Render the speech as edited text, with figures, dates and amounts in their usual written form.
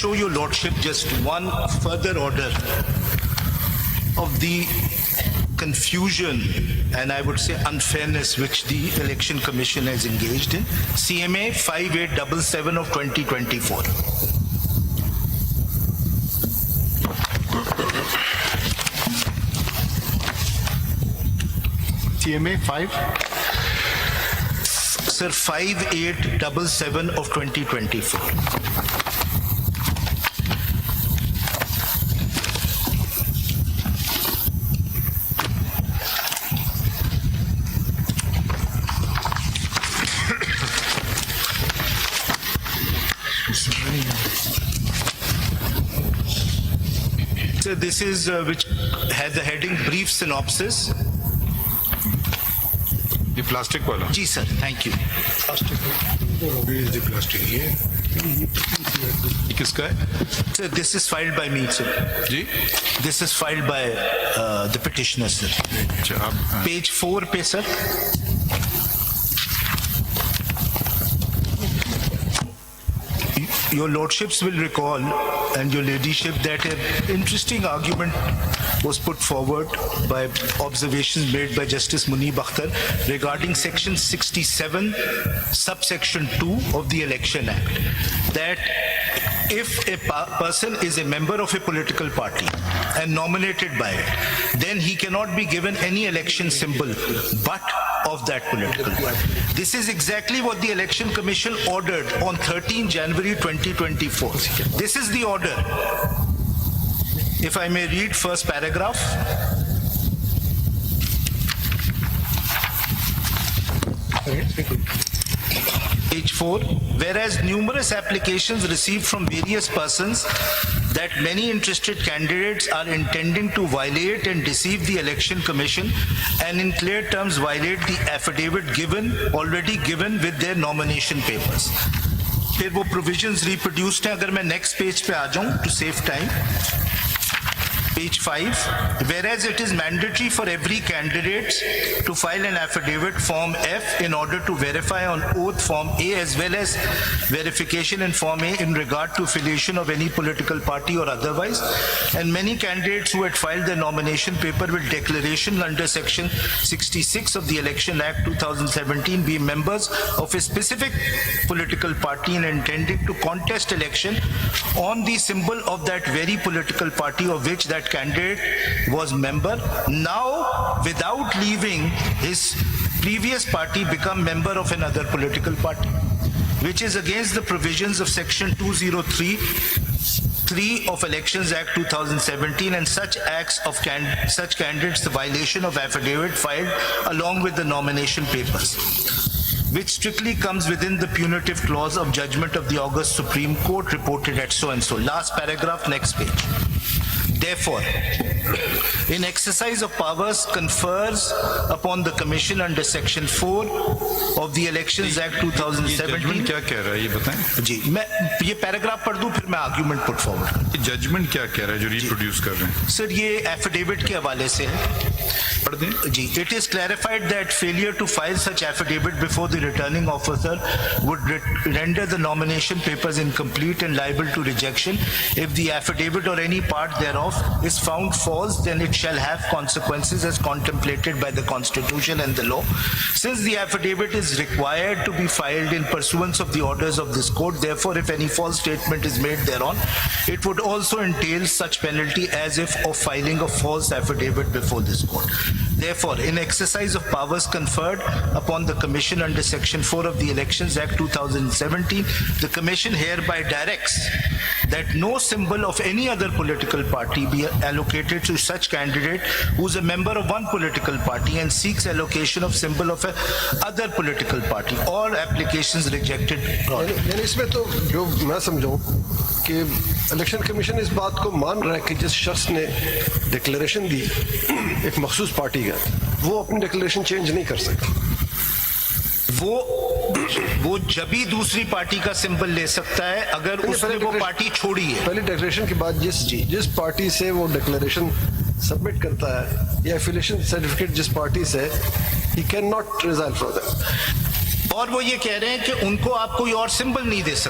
Show your lordship just one further order of the confusion and I would say unfairness which the Election Commission has engaged in. CMA 5877 of 2024. CMA 5? Sir, 5877 of 2024. So this is which has the heading brief synopsis. ये plastic वाला जी sir, thank you. Plastic ये किसका है? Sir, this is filed by me, sir. Ji This is filed by the petitioner, sir. अच्छा आप Page 4 पे sir. Your lordships will recall and your ladyship that an interesting argument was put forward by observations made by Justice Munib Akhtar regarding section 67 subsection 2 of the Election Act, that if a person is a member of a political party and nominated by it, then he cannot be given any election symbol but of that political party. This is exactly what the Election Commission ordered on 13 January 2024. This is the order. If I may read first paragraph. Page 4, whereas numerous applications received from various persons that many interested candidates are intending to violate and deceive the Election Commission and in clear terms violate the affidavit already given with their nomination papers. फिर वो provisions reproduced हैं, अगर मैं next page पे आ जाऊं to save time. Page 5, whereas it is mandatory for every candidate to file an affidavit form F in order to verify on oath form A as well as verification in form A in regard to affiliation of any political party or otherwise, and many candidates who had filed their nomination paper with declaration under section 66 of the Election Act 2017 be members of a specific political party and intending to contest election on the symbol of that very political party of which that candidate was member, now without leaving his previous party become member of another political party, which is against the provisions of section 203(3) of Elections Act 2017 and such acts of such candidates the violation of affidavit filed along with the nomination papers, which strictly comes within the punitive clause of judgment of the August Supreme Court reported at so and so. Last paragraph, next page. Therefore, in exercise of powers confers upon the Commission under Section 4 of the Elections Act 2017. क्या कह रहा है ये बताएं? जी, मैं ये paragraph पढ़ दूं फिर मैं आर्ग्यूमेंट पुट फॉरवर्ड। जजमेंट क्या कह रहा है जो रिप्रोड्यूस कर रहे हैं? सर ये एफिडेविट के हवाले से है, पढ़ दें। जी, it is clarified that failure to file such affidavit before the returning officer would render the nomination papers incomplete and liable to rejection. If the affidavit or any part thereof is found false, then it shall have consequences as contemplated by the Constitution and the law. Since the affidavit is required to be filed in pursuance of the orders of this court, therefore, if any false statement is made thereon, it would also entail such penalty as if of filing a false affidavit before this court. Therefore, in exercise of powers conferred upon the Commission under Section 4 of the Elections Act 2017, the Commission hereby directs that no symbol of any other political party be allocated to such candidate who is a member of one political party and seeks allocation of symbol of a other political party. All applications rejected. यानी इसमें तो जो मैं समझूं कि election commission इस बात को मान रहा है कि जिस शख्स ने डिक्लेरेशन दी एक मखसूस पार्टी का, वो अपनी डिक्लेरेशन चेंज नहीं कर सकता। वो जब भी दूसरी पार्टी का सिंबल ले सकता है अगर उसने वो पार्टी छोड़ी है। पहले डिक्लेरेशन के बाद जिस पार्टी से वो डिक्लेरेशन सबमिट करता है या एफिलिएशन सर्टिफिकेट जिस पार्टी से, he can not resign from that. और वो ये कह रहे हैं कि उनको आप कोई और सिंबल नहीं दे सकते।